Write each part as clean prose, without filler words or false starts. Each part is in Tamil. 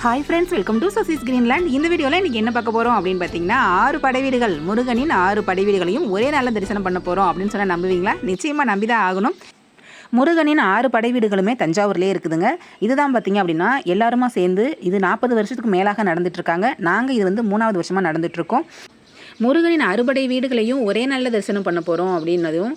Hi friends, welcome to Sasi's Greenland. இந்த வீடியோவில் இன்றைக்கி என்ன பார்க்க போகிறோம் அப்படின்னு பார்த்தீங்கன்னா 6 படைவீடுகள், முருகனின் 6 படைவீடுகளையும் ஒரே நாளில் தரிசனம் பண்ண போகிறோம் அப்படின்னு சொன்னால் நம்புவீங்களா? நிச்சயமாக நம்பி தான் ஆகணும். முருகனின் 6 படைவீடுகளுமே தஞ்சாவூர்லேயே இருக்குதுங்க. இதுதான் பார்த்தீங்க அப்படின்னா எல்லாருமா சேர்ந்து இது 40 வருஷத்துக்கு மேலாக நடந்துட்டுருக்காங்க. நாங்கள் இது வந்து 3வது வருஷமாக நடந்துகிட்ருக்கோம். முருகனின் 6 வீடுகளையும் ஒரே நாளில் தரிசனம் பண்ண போகிறோம் அப்படின்னதும்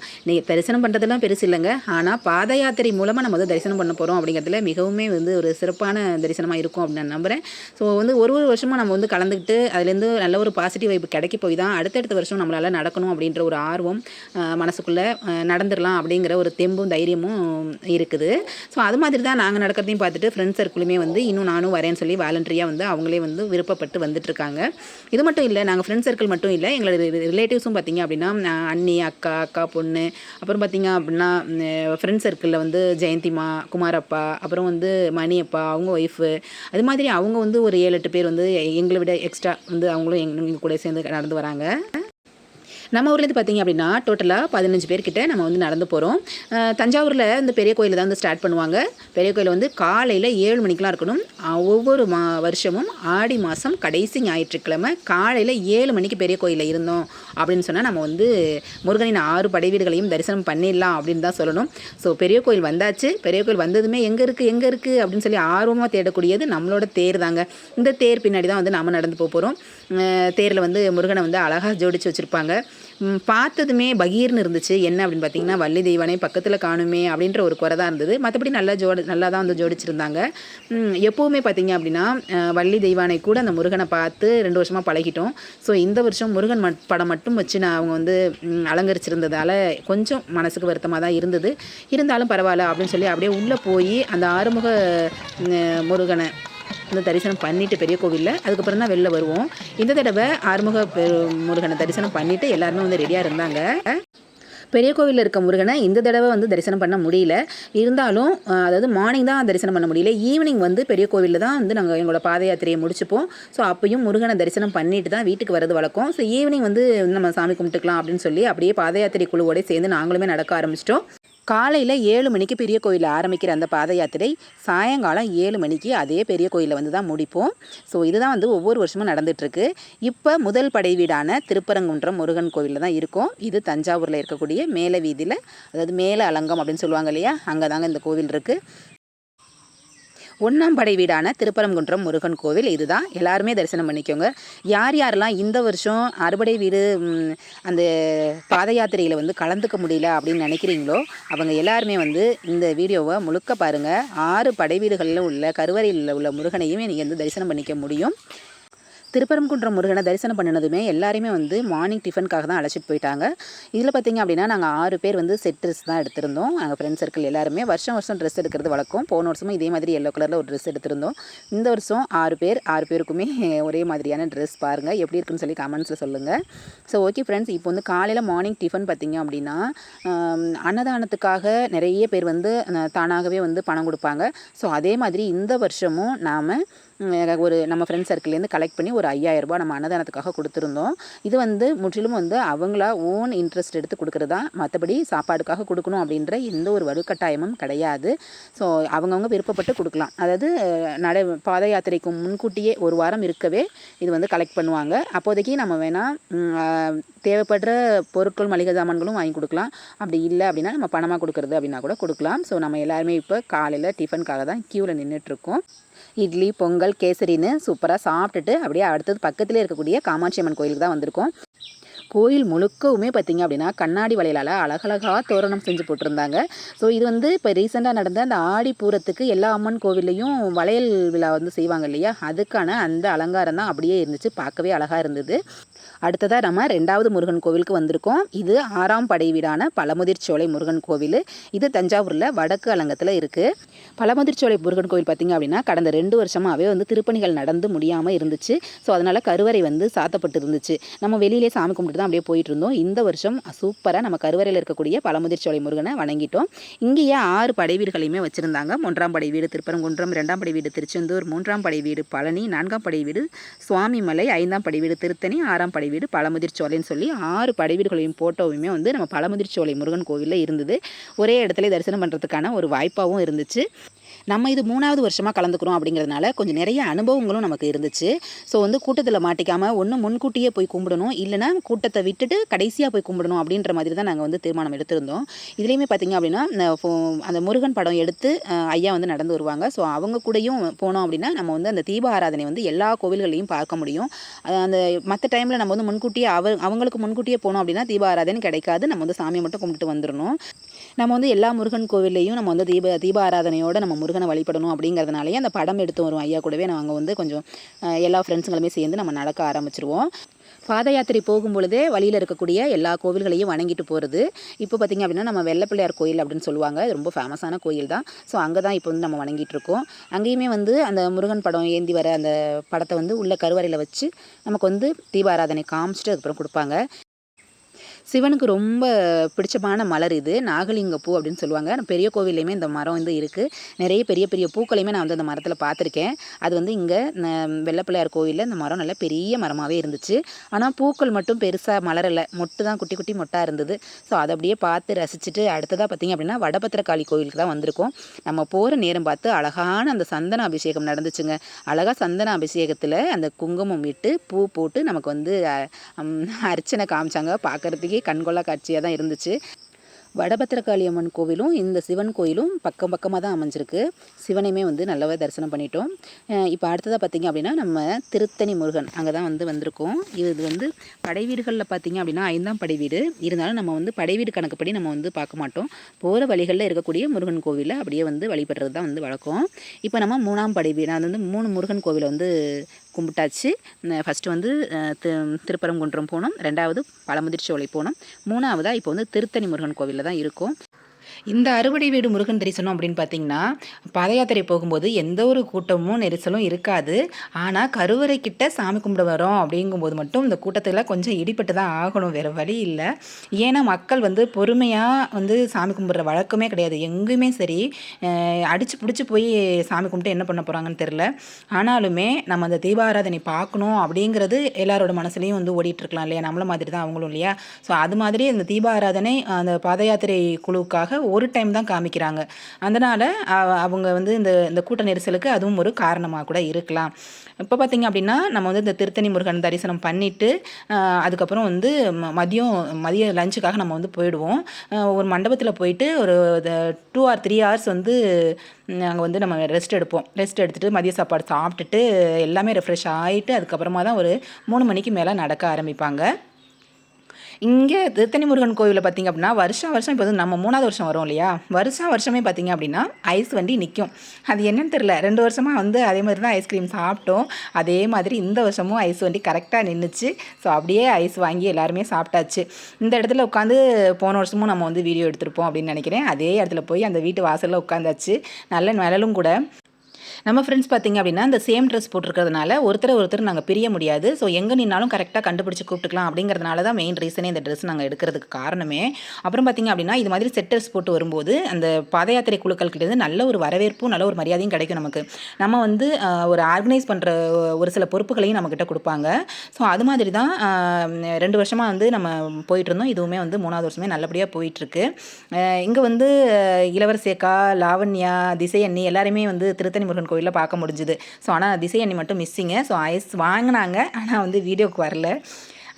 தரிசனம் பண்ணுறதுலாம் பெருசு இல்லைங்க. ஆனால் பாத யாத்திரை மூலமாக நம்ம வந்து தரிசனம் பண்ண போகிறோம் அப்படிங்கிறதுல மிகவுமே வந்து ஒரு சிறப்பான தரிசனமாக இருக்கும் அப்படின்னு நான் நம்புகிறேன். ஸோ வந்து ஒரு வருஷமும் நம்ம வந்து கலந்துக்கிட்டு அதுலேருந்து நல்ல ஒரு பாசிட்டிவ் வைப்பு கிடைக்க போய் தான் அடுத்தடுத்த வருஷம் நம்மளால் நடக்கணும் அப்படின்ற ஒரு ஆர்வம் மனசுக்குள்ளே நடந்துடலாம் அப்படிங்கிற ஒரு தெம்பும் தைரியமும் இருக்குது. ஸோ அது மாதிரி தான் நாங்கள் நடக்கிறதையும் பார்த்துட்டு ஃப்ரெண்ட்ஸ் சர்க்கிளுமே வந்து இன்னும் நானும் வரேன்னு சொல்லி வாலண்டரியாக வந்து அவங்களே வந்து விருப்பப்பட்டு வந்துட்டுருக்காங்க. இது மட்டும் இல்லை, நாங்கள் ஃப்ரெண்ட்ஸ் சர்க்கிள் மட்டும் இல்லை, எங்களோட ரிலேட்டிவ்ஸும் பார்த்திங்க அப்படின்னா அண்ணி, அக்கா பொண்ணு, அப்புறம் பார்த்திங்க அப்படின்னா ஃப்ரெண்ட்ஸ் சர்க்கிளில் வந்து ஜெயந்திமா, குமாரப்பா, அப்புறம் வந்து மணியப்பா அவங்க ஒய்ஃபு, அது மாதிரி அவங்க வந்து ஒரு 7-8 பேர் வந்து எங்களை விட எக்ஸ்ட்ரா வந்து அவங்களும் எங்கள் கூட சேர்ந்து நடந்து வராங்க. நம்ம ஊர்லேருந்து பார்த்திங்க அப்படின்னா டோட்டலாக 15 பேர்கிட்ட நம்ம வந்து நடந்து போகிறோம். தஞ்சாவூரில் இந்த பெரிய கோயிலில் தான் வந்து ஸ்டார்ட் பண்ணுவாங்க. பெரிய கோயில் வந்து காலையில் 7 மணிக்கெலாம் இருக்கணும். ஒவ்வொரு வருஷமும் ஆடி மாதம் கடைசி ஞாயிற்றுக்கிழமை காலையில் 7 மணிக்கு பெரிய கோயிலில் இருந்தோம் அப்படின்னு சொன்னால் நம்ம வந்து முருகனின் 6 படைவீடுகளையும் தரிசனம் பண்ணிடலாம் அப்படின்னு தான் சொல்லணும். ஸோ பெரிய கோயில் வந்தாச்சு. பெரிய கோயில் வந்ததுமே எங்கே இருக்குது அப்படின்னு சொல்லி ஆர்வமாக தேடக்கூடியது நம்மளோட தேர் தாங்க. இந்த தேர் பின்னாடி தான் வந்து நாம் நடந்து போகிறோம். தேரில் வந்து முருகனை வந்து அழகாக ஜோடித்து வச்சுருப்பாங்க. பார்த்ததுமே பகீர்னு இருந்துச்சு. என்ன அப்படின்னு பார்த்தீங்கன்னா வள்ளி தெய்வானை பக்கத்தில் காணுமே அப்படின்ற ஒரு குறை தான் இருந்தது. மற்றபடி நல்லா தான் வந்து ஜோடிச்சிருந்தாங்க. எப்போவுமே பார்த்தீங்க அப்படின்னா வள்ளி தெய்வானை கூட அந்த முருகனை பார்த்து 2 வருஷமாக பழகிட்டோம். ஸோ இந்த வருஷம் முருகன் படம் மட்டும் வச்சு அவங்க வந்து அலங்கரிச்சிருந்ததால் கொஞ்சம் மனசுக்கு வருத்தமாக தான் இருந்தது. இருந்தாலும் பரவாயில்ல அப்படின்னு சொல்லி அப்படியே உள்ளே போய் அந்த ஆறுமுக முருகனை வந்து தரிசனம் பண்ணிவிட்டு பெரிய கோவிலில் அதுக்கப்புறம் தான் வெளில வருவோம். இந்த தடவை ஆறுமுக முருகனை தரிசனம் பண்ணிவிட்டு எல்லாருமே வந்து ரெடியாக இருந்தாங்க. பெரிய கோவிலில் இருக்க முருகனை இந்த தடவை வந்து தரிசனம் பண்ண முடியல. இருந்தாலும் அதாவது மார்னிங் தான் தரிசனம் பண்ண முடியல. ஈவினிங் வந்து பெரிய கோவிலில் தான் வந்து நாங்கள் எங்களோட பாத யாத்திரையை முடிச்சுப்போம். ஸோ அப்பையும் முருகனை தரிசனம் பண்ணிட்டு தான் வீட்டுக்கு வரது வழக்கம். ஸோ ஈவினிங் வந்து நம்ம சாமி கும்பிட்டுக்கலாம் அப்படின்னு சொல்லி அப்படியே பாத யாத்திரை குழுவோடு சேர்ந்து நாங்களுமே நடக்க ஆரம்பிச்சிட்டோம். காலையில் 7 மணிக்கு பெரிய கோயிலில் ஆரம்பிக்கிற அந்த பாத யாத்திரை சாயங்காலம் 7 மணிக்கு அதே பெரிய கோயிலில் வந்து தான் முடிப்போம். ஸோ இதுதான் வந்து ஒவ்வொரு வருஷமும் நடந்துகிட்ருக்கு. இப்போ முதல் படை வீடான திருப்பரங்குன்றம் முருகன் கோவிலில் தான் இருக்கும். இது தஞ்சாவூரில் இருக்கக்கூடிய மேல வீதியில், அதாவது மேல அலங்கம் அப்படின்னு சொல்லுவாங்க இல்லையா, அங்கே தாங்க இந்த கோவில் இருக்குது. 1ஆம் படை வீடான திருப்பரங்குன்றம் முருகன் கோவில் இதுதான். எல்லாருமே தரிசனம் பண்ணிக்கோங்க. யாரெல்லாம் இந்த வருஷம் அறுபடை வீடு அந்த பாத யாத்திரையில் வந்து கலந்துக்க முடியல அப்படின்னு நினைக்கிறீங்களோ அவங்க எல்லாருமே வந்து இந்த வீடியோவை முழுக்க பாருங்கள். 6 படை வீடுகளில் உள்ள கருவறையில் உள்ள முருகனையுமே நீங்கள் வந்து தரிசனம் பண்ணிக்க முடியும். திருப்பரங்குன்றம் முருகனை தரிசனம் பண்ணினதுமே எல்லாருமே வந்து மார்னிங் டிஃபனுக்காக தான் அழைச்சிட்டு போயிட்டாங்க. இதில் பார்த்திங்க அப்படின்னா நாங்கள் 6 பேர் வந்து செட் ட்ரெஸ் தான் எடுத்திருந்தோம். நாங்கள் ஃப்ரெண்ட்ஸ் சர்க்கிள் எல்லாருமே வருஷம் ட்ரெஸ் எடுக்கிறது வழக்கம். போன வருஷமும் இதே மாதிரி எல்லோ கலரில் ஒரு ட்ரெஸ் எடுத்திருந்தோம். இந்த வருஷம் 6 பேருக்குமே ஒரே மாதிரியான ட்ரெஸ் பாருங்கள் எப்படி இருக்குன்னு சொல்லி கமெண்ட்ஸில் சொல்லுங்கள். ஸோ ஓகே ஃப்ரெண்ட்ஸ், இப்போ வந்து காலையில் மார்னிங் டிஃபன் பார்த்திங்க அப்படின்னா அன்னதானத்துக்காக நிறைய பேர் வந்து தானாகவே வந்து பணம் கொடுப்பாங்க. ஸோ அதே மாதிரி இந்த வருஷமும் நாம் ஒரு நம்ம ஃப்ரெண்ட்ஸ் சர்க்கிள்லேருந்து கலெக்ட் பண்ணி ஒரு 5000 ரூபாய் நம்ம அன்னதானத்துக்காக கொடுத்துருந்தோம். இது வந்து முற்றிலும் வந்து அவங்களா ஓன் இன்ட்ரெஸ்ட் எடுத்து கொடுக்குறதா, மற்றபடி சாப்பாடுக்காக கொடுக்கணும் அப்படின்ற எந்த ஒரு வலுக்கட்டாயமும் கிடையாது. ஸோ அவங்கவுங்க விருப்பப்பட்டு கொடுக்கலாம். அதாவது பாத யாத்திரைக்கு முன்கூட்டியே ஒரு வாரம் இருக்கவே இது வந்து கலெக்ட் பண்ணுவாங்க. அப்போதைக்கு நம்ம வேணால் தேவைப்படுற பொருட்கள் மளிகை சாமான்களும் வாங்கி கொடுக்கலாம். அப்படி இல்லை அப்படின்னா நம்ம பணமாக கொடுக்குறது அப்படின்னா கூட கொடுக்கலாம். ஸோ நம்ம எல்லாருமே இப்போ காலையில் டிஃபனுக்காக தான் க்யூவில் நின்றுட்டுருக்கோம். இட்லி, பொங்கல், கேசரின்னு சூப்பராக சாப்பிட்டுட்டு அப்படியே அடுத்தது பக்கத்துலேயே இருக்கக்கூடிய காமாட்சி அம்மன் கோயிலுக்கு தான் வந்திருக்கோம். கோயில் முழுக்கவுமே பார்த்திங்க அப்படின்னா கண்ணாடி வளையலால் அழகழகாக தோரணம் செஞ்சு போட்டிருந்தாங்க. ஸோ இது வந்து இப்போ ரீசெண்டாக நடந்த அந்த ஆடி பூரத்துக்கு எல்லா அம்மன் கோவில்லையும் வளையல் விழா வந்து செய்வாங்க இல்லையா, அதுக்கான அந்த அலங்காரம் தான் அப்படியே இருந்துச்சு. பார்க்கவே அழகாக இருந்தது. அடுத்ததாக நம்ம 2வது முருகன் கோவிலுக்கு வந்திருக்கோம். இது 6ஆம் படை வீடான பழமுதிர்ச்சோலை முருகன் கோவில். இது தஞ்சாவூரில் வடக்கு அலங்கத்தில் இருக்குது. பழமுதிர்ச்சோலை முருகன் கோவில் பார்த்திங்க அப்படின்னா கடந்த 2 வருஷமாகவே வந்து திருப்பணிகள் நடந்து முடியாமல் இருந்துச்சு. ஸோ அதனால் கருவறை வந்து சாத்தப்பட்டு இருந்துச்சு. நம்ம வெளியிலே சாமி கும்பிட்டு தான் அப்படியே போயிட்டு இருந்தோம். இந்த வருஷம் சூப்பராக நம்ம கருவறையில் இருக்கக்கூடிய பழமுதிர்ச்சோலை முருகனை வணங்கிட்டோம். இங்கேயே 6 படை வீடுகளையுமே வச்சுருந்தாங்க. 1ஆம் படை வீடு திருப்பரங்குன்றம், 2ஆம் படை வீடு திருச்செந்தூர், 3ஆம் படை வீடு பழனி, 4ஆம் படை வீடு சுவாமிமலை, 5ஆம் படை வீடு திருத்தணி, 6ஆம் படை வீடு பழமுதிர்ச்சோலைன்னு சொல்லி 6 படை வீடுகளையும் போட்டோவுமே வந்து நம்ம பழமுதிர்ச்சோலை முருகன் கோவிலில் இருந்தது. ஒரே இடத்துல தரிசனம் பண்ணுறதுக்கான ஒரு வாய்ப்பாகவும் இருந்துச்சு. நம்ம இது 3வது வருஷமாக கலந்துக்கிறோம் அப்படிங்கிறதுனால கொஞ்சம் நிறைய அனுபவங்களும் நமக்கு இருந்துச்சு. ஸோ வந்து கூட்டத்தில் மாட்டிக்காமல் ஒன்று முன்கூட்டியே போய் கும்பிடணும், இல்லைனா கூட்டத்தை விட்டுட்டு கடைசியாக போய் கும்பிடணும் அப்படின்ற மாதிரி தான் நாங்கள் வந்து தீர்மானம் எடுத்திருந்தோம். இதுலேயுமே பார்த்திங்க அப்படின்னா அந்த முருகன் படம் எடுத்து ஐயா வந்து நடந்து வருவாங்க. ஸோ அவங்க கூடயும் போனோம் அப்படின்னா நம்ம வந்து அந்த தீப ஆராதனை வந்து எல்லா கோவில்களையும் பார்க்க முடியும். அந்த மற்ற டைமில் நம்ம வந்து முன்கூட்டியே அவங்களுக்கு முன்கூட்டியே போனோம் அப்படின்னா தீப ஆராதனை கிடைக்காது. நம்ம வந்து சாமியை மட்டும் கும்பிட்டு வந்துடணும். நம்ம வந்து எல்லா முருகன் கோவில்லையும் நம்ம வந்து தீப ஆராதனையோடு நம்ம முருகனை வழிபடணும் அப்படிங்கிறதுனாலேயே அந்த படம் எடுத்து வரும் ஐயா கூடவே நாங்கள் வந்து கொஞ்சம் எல்லா ஃப்ரெண்ட்ஸுங்களுமே சேர்ந்து நம்ம நடக்க ஆரம்பிச்சிருவோம். பாத யாத்திரை போகும்பொழுதே வழியில் இருக்கக்கூடிய எல்லா கோவில்களையும் வணங்கிட்டு போகிறது. இப்போ பார்த்திங்க அப்படின்னா நம்ம வெள்ளப்பிள்ளையார் கோயில் அப்படின்னு சொல்லுவாங்க, இது ரொம்ப ஃபேமஸான கோயில் தான். ஸோ அங்கே தான் இப்போ வந்து நம்ம வணங்கிட்டு இருக்கோம். அங்கேயுமே வந்து அந்த முருகன் படம் ஏந்தி வர அந்த படத்தை வந்து உள்ள கருவறையில் வச்சு நமக்கு வந்து தீபாராதனை காமிச்சிட்டு அதுக்கப்புறம் கொடுப்பாங்க. சிவனுக்கு ரொம்ப பிடிச்சமான மலர் இது நாகலிங்க பூ அப்படின்னு சொல்லுவாங்க. பெரிய கோவில்லையுமே இந்த மரம் வந்து இருக்குது. நிறைய பெரிய பெரிய பூக்களையுமே நான் வந்து அந்த மரத்தில் பார்த்துருக்கேன். அது வந்து இங்கே வெள்ளப்பிள்ளையார் கோவிலில் இந்த மரம் நல்ல பெரிய மரமாகவே இருந்துச்சு. ஆனால் பூக்கள் மட்டும் பெருசாக மலரலை, மொட்டு தான் குட்டி குட்டி மொட்டாக இருந்தது. ஸோ அதை அப்படியே பார்த்து ரசிச்சுட்டு அடுத்ததாக பார்த்திங்க அப்படின்னா வடபத்திரகாளி கோவிலுக்கு தான் வந்திருக்கோம். நம்ம போகிற நேரம் பார்த்து அழகான அந்த சந்தன அபிஷேகம் நடந்துச்சுங்க. அழகாக சந்தன அபிஷேகத்தில் அந்த குங்குமம் விட்டு பூ போட்டு நமக்கு வந்து அர்ச்சனை காமிச்சாங்க. பார்க்குறதுக்கே கண்கொள்ளா காட்சியாக தான் இருந்துச்சு. வடபத்திரகாளி அம்மன் கோவிலும் இந்த சிவன் கோயிலும் பக்கம் பக்கமாக தான் அமைஞ்சிருக்கு. சிவனையுமே வந்து நல்லாவே தரிசனம் பண்ணிட்டோம். இப்போ அடுத்ததாக பார்த்திங்க அப்படின்னா நம்ம திருத்தணி முருகன் அங்கே தான் வந்து வந்திருக்கோம். இது வந்து படை வீடுகளில் பார்த்திங்க அப்படின்னா 5ஆம் படை வீடு இருந்தாலும் நம்ம வந்து படை வீடு கணக்குப்படி நம்ம வந்து பார்க்க மாட்டோம். போகிற வழிகளில் இருக்கக்கூடிய முருகன் கோவிலில் அப்படியே வந்து வழிபடுறது தான் வந்து வழக்கம். இப்போ நம்ம 3ஆம் படை வீடு, அது வந்து 3 முருகன் கோவிலை வந்து கும்பிட்டாச்சு. ஃபஸ்ட்டு வந்து திருப்பரங்குன்றம் போனோம், 2வது பழமுதிர்ச்சோலை போனோம், 3வதாக இப்போ வந்து திருத்தணி முருகன் கோவிலில் தான் இருக்கும். இந்த அறுபடை வீடு முருகன் தரிசனம் அப்படின்னு பார்த்தீங்கன்னா பாத யாத்திரை போகும்போது எந்த ஒரு கூட்டமும் நெரிசலும் இருக்காது. ஆனால் கருவறை கிட்ட சாமி கும்பிட வரோம் அப்படிங்கும்போது மட்டும் இந்த கூட்டத்தில் கொஞ்சம் இடிப்பட்டு தான் ஆகணும், வேறு வழி இல்லை. ஏன்னா மக்கள் வந்து பொறுமையாக வந்து சாமி கும்பிட்ற வழக்கமே கிடையாது. எங்கேயுமே சரி அடித்து பிடிச்சி போய் சாமி கும்பிட்டு என்ன பண்ண போகிறாங்கன்னு தெரில. ஆனாலுமே நம்ம அந்த தீபாராதனை பார்க்கணும் அப்படிங்கிறது எல்லாரோட மனசுலையும் வந்து ஓடிட்டுருக்கலாம் இல்லையா, நம்மள மாதிரி தான் அவங்களும் இல்லையா. ஸோ அது மாதிரி இந்த தீபாராதனை அந்த பாத யாத்திரை குழுவுக்காக ஒரு டைம் தான் காமிக்கிறாங்க. அதனால் அவங்க வந்து இந்த கூட்ட நெரிசலுக்கு அதுவும் ஒரு காரணமாக கூட இருக்கலாம். இப்போ பார்த்திங்க அப்படின்னா நம்ம வந்து இந்த திருத்தணி முருகன் தரிசனம் பண்ணிவிட்டு அதுக்கப்புறம் வந்து மதிய லஞ்சுக்காக நம்ம வந்து போயிடுவோம். ஒரு மண்டபத்தில் போயிட்டு ஒரு 2 or 3 hours வந்து அங்கே வந்து நம்ம ரெஸ்ட் எடுத்துகிட்டு மதிய சாப்பாடு சாப்பிட்டுட்டு எல்லாமே ரெஃப்ரெஷ் ஆகிட்டு அதுக்கப்புறமா தான் ஒரு 3 மணிக்கு மேலே நடக்க ஆரம்பிப்பாங்க. இங்கே திருத்தணி முருகன் கோவிலில் பார்த்திங்க அப்படின்னா வருஷம் இப்போ வந்து நம்ம 3வது வருஷம் வரோம் இல்லையா, வருஷமே பார்த்திங்க அப்படின்னா ஐஸ் வண்டி நிற்கும். அது என்னன்னு தெரில, 2 வருஷமாக வந்து அதே மாதிரி தான் ஐஸ்கிரீம் சாப்பிட்டோம். அதே மாதிரி இந்த வருஷமும் ஐஸ் வண்டி கரெக்டாக நின்றுச்சு. ஸோ அப்படியே ஐஸ் வாங்கி எல்லாருமே சாப்பிட்டாச்சு. இந்த இடத்துல உட்காந்து போன வருஷமும் நம்ம வந்து வீடியோ எடுத்திருப்போம் அப்படின்னு நினைக்கிறேன். அதே இடத்துல போய் அந்த வீட்டு வாசலில் உட்காந்தாச்சு. நல்ல நிழலும் கூட. நம்ம ஃப்ரெண்ட்ஸ் பார்த்திங்க அப்படின்னா இந்த சேம் ட்ரெஸ் போட்டிருக்கிறதுனால ஒருத்தர் நாங்கள் பிரிய முடியாது. ஸோ எங்கே நின்னாலும் கரெக்டாக கண்டுபிடிச்சி கூப்பிட்டுக்கலாம் அப்படிங்கிறதுனால தான் மெயின் ரீசனே இந்த ட்ரெஸ் நாங்கள் எடுக்கிறதுக்கு காரணமே. அப்புறம் பார்த்திங்க அப்படின்னா இது மாதிரி செட் ட்ரெஸ் போட்டு வரும்போது அந்த பாத யாத்திரை குழுக்கள்கிட்ட நல்ல ஒரு வரவேற்பும் நல்ல ஒரு மரியாதையும் கிடைக்கும் நமக்கு. நம்ம வந்து ஒரு ஆர்கனைஸ் பண்ணுற ஒரு சில பொறுப்புகளையும் நம்மக்கிட்ட கொடுப்பாங்க. ஸோ அது மாதிரி தான் 2 வருஷமாக வந்து நம்ம போயிட்டுருந்தோம். இதுவுமே வந்து 3வது வருஷமே நல்லபடியாக போயிட்டுருக்கு. இங்கே வந்து இளவரசேக்கா, லாவண்யா, திசையண்ணி எல்லாருமே வந்து திருத்தணி முருகன் கோயிலில் பார்க்க முடிஞ்சுது. ஸோ ஆனால் திசையண்ணி மட்டும் மிஸ்ஸிங்கு. ஸோ ஐஸ் வாங்கினாங்க, ஆனால் வந்து வீடியோக்கு வரல.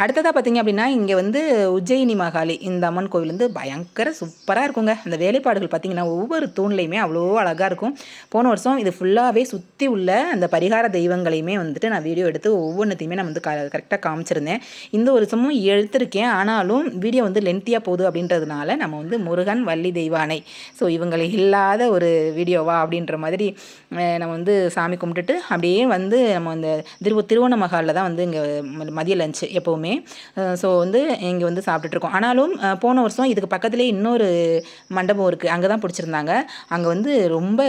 அடுத்ததாக பார்த்திங்க அப்படின்னா இங்கே வந்து உஜ்ஜயினி மகாளி இந்த அம்மன் கோவில் வந்து பயங்கர சூப்பராக இருக்குங்க. அந்த வேலைப்பாடுகள் பார்த்திங்கன்னா ஒவ்வொரு தூண்லையுமே அவ்வளோ அழகாக இருக்கும். போன வருஷம் இது ஃபுல்லாகவே சுற்றி உள்ள அந்த பரிகார தெய்வங்களையுமே வந்துட்டு நான் வீடியோ எடுத்து ஒவ்வொன்றுத்தையுமே நான் வந்து கரெக்டாக காமிச்சிருந்தேன். இந்த வருஷமும் எடுத்திருக்கேன், ஆனாலும் வீடியோ வந்து லென்த்தியாக போகுது அப்படின்றதுனால நம்ம வந்து முருகன், வள்ளி, தெய்வானை ஸோ இவங்களை இல்லாத ஒரு வீடியோவா அப்படின்ற மாதிரி நம்ம வந்து சாமி கும்பிட்டுட்டு அப்படியே வந்து நம்ம அந்த திருவண்ண மகாலில் தான் வந்து இங்கே மதிய லஞ்சு எப்போவுமே. ஸோ வந்து இங்கே வந்து சாப்பிட்டுட்ருக்கோம். ஆனாலும் போன வருஷம் இதுக்கு பக்கத்துலேயே இன்னொரு மண்டபம் இருக்குது, அங்கே தான் பிடிச்சிருந்தாங்க. அங்கே வந்து ரொம்ப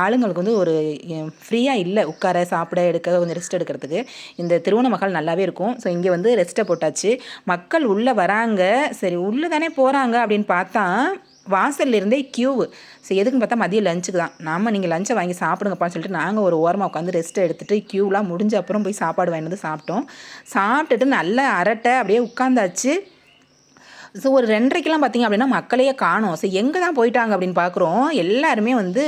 ஆளுங்களுக்கு வந்து ஒரு ஃப்ரீயாக இல்லை, உட்கார சாப்பிட எடுக்க கொஞ்சம் ரெஸ்ட் எடுக்கிறதுக்கு. இந்த திருவண்ண மகால் நல்லாவே இருக்கும். ஸோ இங்கே வந்து ரெஸ்ட்டை போட்டாச்சு. மக்கள் உள்ளே வராங்க, சரி உள்ளே தானே போகிறாங்க அப்படின்னு பார்த்தா வாசல்லேருந்தே க்யூவு. ஸோ எதுக்குன்னு பார்த்தா மதிய லஞ்சுக்கு தான். நீங்கள் லஞ்சை வாங்கி சாப்பிடுங்கப்பான்னு சொல்லிட்டு நாங்கள் ஒரு ஓரமாக உட்காந்து ரெஸ்ட்டை எடுத்துகிட்டு க்யூலாம் முடிஞ்ச அப்புறம் போய் சாப்பாடு வாங்கிட்டு வந்து சாப்பிட்டோம். சாப்பிட்டுட்டு நல்ல அரட்டை அப்படியே உட்காந்தாச்சு. ஸோ ஒரு 2:30க்கெலாம் பார்த்திங்க அப்படின்னா மக்களையே காணோம். ஸோ எங்கே தான் போயிட்டாங்க அப்படின்னு பார்க்குறோம். எல்லாருமே வந்து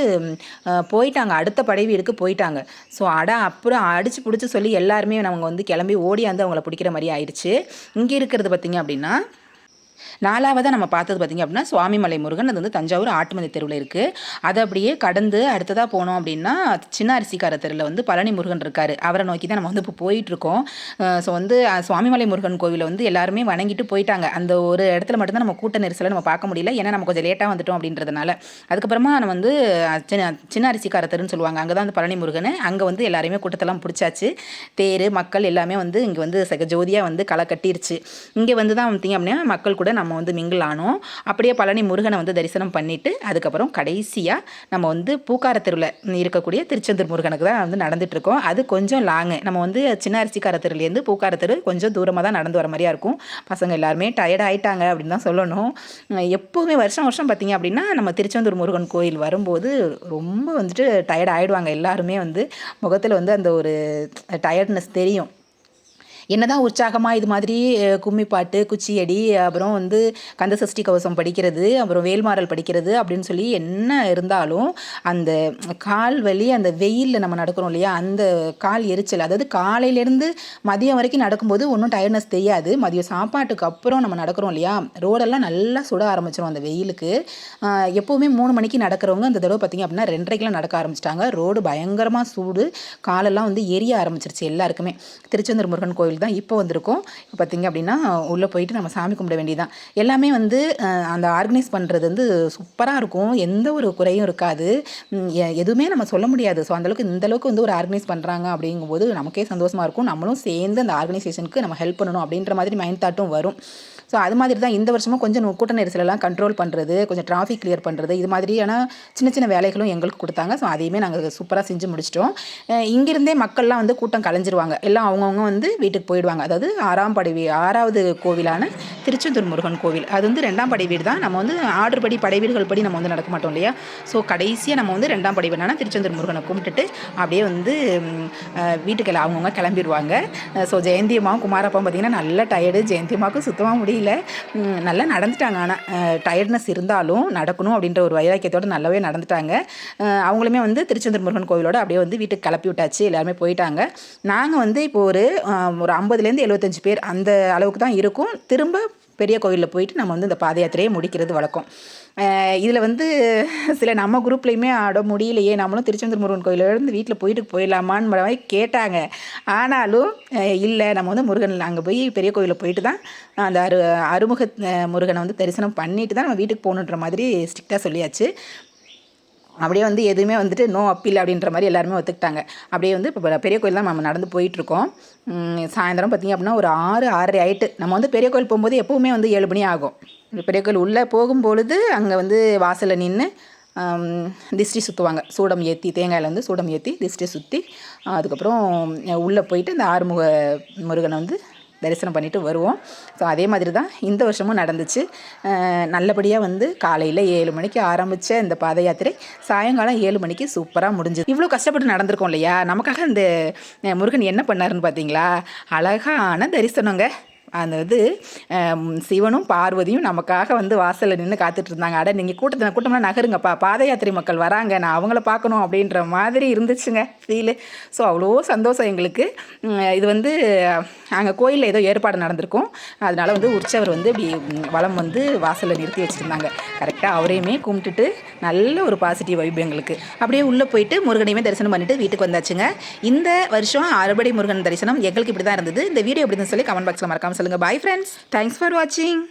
போயிட்டாங்க, அடுத்த படை வீடுக்கு போயிட்டாங்க. ஸோ அப்புறம் அடித்து பிடிச்சி சொல்லி எல்லாருமே அவங்க வந்து கிளம்பி ஓடியாந்து அவங்கள பிடிக்கிற மாதிரி ஆயிடுச்சு. இங்கே இருக்கிறது பார்த்திங்க அப்படின்னா 4வதாக நம்ம பார்த்தது பார்த்திங்க அப்படின்னா சுவாமிமலை முருகன். அது வந்து தஞ்சாவூர் ஆட்டுமந்தை தெருவில் இருக்குது. அதை அப்படியே கடந்து அடுத்ததாக போனோம் அப்படின்னா சின்ன அரிசிக்கார தெருவில் வந்து பழனி முருகன் இருக்கார். அவரை நோக்கி தான் நம்ம வந்து இப்போ போயிட்டுருக்கோம். ஸோ வந்து சுவாமிமலை முருகன் கோவிலை வந்து எல்லாருமே வணங்கிட்டு போயிட்டாங்க. அந்த ஒரு இடத்துல மட்டும்தான் நம்ம கூட்ட நெரிசலை நம்ம பார்க்க முடியல, ஏன்னா நம்ம கொஞ்சம் லேட்டாக வந்துட்டோம் அப்படின்றதுனால. அதுக்கப்புறமா நம்ம வந்து சின்ன அரிசிக்கார தெருன்னு சொல்லுவாங்க, அங்கே தான் வந்து பழனி முருகன். அங்கே வந்து எல்லாருமே கூட்டத்தெல்லாம் பிடிச்சாச்சு. தேர் மக்கள் எல்லாமே வந்து இங்கே வந்து ஜோதியாக வந்து களை கட்டிருச்சு. இங்கே வந்து தான் பார்த்திங்க அப்படின்னா மக்கள் கூட நம்ம வந்து மிங்கிள் ஆனோம். அப்படியே பழனி முருகனை வந்து தரிசனம் பண்ணிவிட்டு அதுக்கப்புறம் கடைசியாக நம்ம வந்து பூக்கார தெருவில் இருக்கக்கூடிய திருச்செந்தூர் முருகனுக்கு தான் வந்து நடந்துகிட்ருக்கோம். அது கொஞ்சம் லாங்கு. நம்ம வந்து சின்ன அரிசிக்கார தெருலேருந்து பூக்கார தெரு கொஞ்சம் தூரமாக தான் நடந்து வர மாதிரியா இருக்கும். பசங்க எல்லாருமே டயர்ட் ஆகிட்டாங்க அப்படின்னு தான் சொல்லணும். எப்போவுமே வருஷம் பார்த்திங்க அப்படின்னா நம்ம திருச்செந்தூர் முருகன் கோயில் வரும்போது ரொம்ப வந்துட்டு டயர்ட் ஆகிடுவாங்க எல்லாருமே. வந்து முகத்தில் வந்து அந்த ஒரு டயர்ட்னஸ் தெரியும். என்னதான் உற்சாகமாக இது மாதிரி கும்மி பாட்டு, குச்சியடி, அப்புறம் வந்து கந்தசஷ்டி கவசம் படிக்கிறது, அப்புறம் வேல்மாறல் படிக்கிறது அப்படின்னு சொல்லி என்ன இருந்தாலும் அந்த கால் வலி, அந்த வெயிலில் நம்ம நடக்கிறோம் இல்லையா, அந்த கால் எரிச்சல், அதாவது காலையிலேருந்து மதியம் வரைக்கும் நடக்கும்போது ஒன்றும் டயர்ட்னஸ் தெரியாது. மதியம் சாப்பாட்டுக்கு அப்புறம் நம்ம நடக்கிறோம் இல்லையா, ரோடெல்லாம் நல்லா சுட ஆரம்பிச்சிடும் அந்த வெயிலுக்கு. எப்போவுமே 3 மணிக்கு நடக்கிறவங்க அந்த தடவை பார்த்திங்க அப்படின்னா 2:30க்கெலாம் நடக்க ஆரம்பிச்சிட்டாங்க. ரோடு பயங்கரமாக சூடு, காலெல்லாம் வந்து எரிய ஆரம்பிச்சிருச்சு எல்லாருக்குமே. திருச்செந்தூர் முருகன் கோவில் தான் இப்போ வந்திருக்கோம். இப்போ பார்த்திங்க அப்படின்னா உள்ளே போயிட்டு நம்ம சாமி கும்பிட வேண்டியதான். எல்லாமே வந்து அந்த ஆர்கனைஸ் பண்ணுறது வந்து சூப்பராக இருக்கும், எந்த ஒரு குறையும் இருக்காது, எதுவுமே நம்ம சொல்ல முடியாது. ஸோ அந்தளவுக்கு இந்தளவுக்கு வந்து ஒரு ஆர்கனைஸ் பண்ணுறாங்க அப்படிங்கும்போது நமக்கே சந்தோஷமாக இருக்கும். நம்மளும் சேர்ந்து அந்த ஆர்கனைசேஷனுக்கு நம்ம ஹெல்ப் பண்ணணும் அப்படின்ற மாதிரி மைண்ட் தாட்டும் வரும். ஸோ அது மாதிரி தான் இந்த வருஷமும் கொஞ்சம் கூட்ட நெரிசலெல்லாம் கண்ட்ரோல் பண்ணுறது, கொஞ்சம் டிராஃபிக் கிளியர் பண்ணுறது, இது மாதிரியான சின்ன வேலைகளும் எங்களுக்கு கொடுத்தாங்க. ஸோ அதையுமே நாங்கள் சூப்பராக செஞ்சு முடிச்சிட்டோம். இங்கிருந்தே மக்கள்லாம் வந்து கூட்டம் கலைஞ்சிருவாங்க, எல்லாம் அவங்கவுங்க வந்து வீட்டுக்கு போயிடுவாங்க. அதாவது 6வது கோவிலான திருச்செந்தூர் முருகன் கோவில், அது வந்து 2ஆம் படை வீடு தான். நம்ம வந்து ஆர்டர் படி படை வீடுகள் படி நம்ம வந்து நடக்க மாட்டோம் இல்லையா. ஸோ கடைசியாக நம்ம வந்து 2ஆம் படை வீடான திருச்செந்தூர் முருகனை கும்பிட்டுட்டு அப்படியே வந்து வீட்டுக்கு அவங்கவுங்க கிளம்பிடுவாங்க. ஸோ ஜெயந்தியம்மாவும் குமாரப்பாவும் பார்த்திங்கன்னா நல்லா டயர்டு, ஜெயந்தியம்மாவுக்கும் சுத்தமாக முடியல, நல்லா நடந்துட்டாங்க. ஆனால் டயர்ட்னஸ் இருந்தாலும் நடக்கணும் அப்படின்ற ஒரு வைராக்கியத்தோடு நல்லாவே நடந்துட்டாங்க. அவங்களுமே வந்து திருச்செந்தூர் முருகன் கோவிலோடு அப்படியே வந்து வீட்டுக்கு கிளப்பி விட்டாச்சு, எல்லாருமே போயிட்டாங்க. நாங்கள் வந்து இப்போ ஒரு 50லேருந்து 75 பேர் அந்த அளவுக்கு தான் இருக்கும். திரும்ப பெரிய கோவிலில் போயிட்டு நம்ம வந்து இந்த பாத யாத்திரையை முடிக்கிறது வழக்கம். இதில் வந்து சில நம்ம குரூப்லேயுமே முடியலையே, நம்மளும் திருச்செந்தூர் முருகன் கோயிலேருந்து வீட்டில் போயிடலாமான்னு மாதிரி கேட்டாங்க. ஆனாலும் இல்லை, நம்ம வந்து முருகன் அங்கே போய் பெரிய கோயிலில் போயிட்டு தான் அந்த அறுமுக முருகனை வந்து தரிசனம் பண்ணிட்டு தான் நம்ம வீட்டுக்கு போகணுன்ற மாதிரி ஸ்ட்ரிக்டாக சொல்லியாச்சு. அப்படியே வந்து எதுவுமே வந்துட்டு நோ அப்பீல் அப்படின்ற மாதிரி எல்லாருமே ஒத்துக்கிட்டாங்க. அப்படியே வந்து இப்போ பெரிய கோயில் தான் நம்ம நடந்து போயிட்டுருக்கோம். சாயந்தரம் பார்த்திங்க அப்படின்னா ஒரு 6:30 ஆகிட்டு. நம்ம வந்து பெரிய கோயில் போகும்போது எப்போவுமே வந்து 7 மணி ஆகும். பெரிய கோயில் உள்ளே போகும்பொழுது அங்கே வந்து வாசலில் நின்று திஷ்டி சுற்றுவாங்க. சூடம் ஏற்றி, தேங்காயில் வந்து சூடம் ஏற்றி திஷ்டி சுற்றி அதுக்கப்புறம் உள்ளே போயிட்டு இந்த ஆறுமுக முருகனை வந்து தரிசனம் பண்ணிவிட்டு வருவோம். ஸோ அதே மாதிரி தான் இந்த வருஷமும் நடந்துச்சு. நல்லபடியாக வந்து காலையில் 7 மணிக்கு ஆரம்பித்த இந்த பாத யாத்திரை சாயங்காலம் 7 மணிக்கு சூப்பராக முடிஞ்சுது. இவ்வளோ கஷ்டப்பட்டு நடந்திருக்கோம் இல்லையா, நமக்காக இந்த முருகன் என்ன பண்ணாருன்னு பார்த்தீங்களா, அழகான தரிசனங்க. அந்த இது சிவனும் பார்வதியும் நமக்காக வந்து வாசலில் நின்று காத்துட்டு இருந்தாங்க. அட நீங்கள் கூட்டம்லாம் நகருங்கப்பா, பாத யாத்திரை மக்கள் வராங்க, நான் அவங்கள பார்க்கணும் அப்படின்ற மாதிரி இருந்துச்சுங்க ஃபீலு. ஸோ அவ்வளோ சந்தோஷம் எங்களுக்கு. இது வந்து அங்கே கோயிலில் ஏதோ ஏற்பாடு நடந்திருக்கும், அதனால் வந்து உற்சவர் வந்து இப்படி வலம் வந்து வாசலில் நிறுத்தி வச்சுருந்தாங்க. கரெக்டாக அவரையுமே கும்பிட்டுட்டு நல்ல ஒரு பாசிட்டிவ் வைப் எங்களுக்கு. அப்படியே உள்ளே போயிட்டு முருகனையுமே தரிசனம் பண்ணிவிட்டு வீட்டுக்கு வந்தாச்சுங்க. இந்த வருஷம் அறுபடை முருகன் தரிசனம் எங்களுக்கு இப்படி தான் இருந்தது. இந்த வீடியோ எப்படின்னு சொல்லி கமெண்ட் பாக்ஸில் மறக்காமல் சொல்லுங்கள். பாய் ஃப்ரெண்ட்ஸ், தேங்க்ஸ் ஃபார் வாட்சிங்.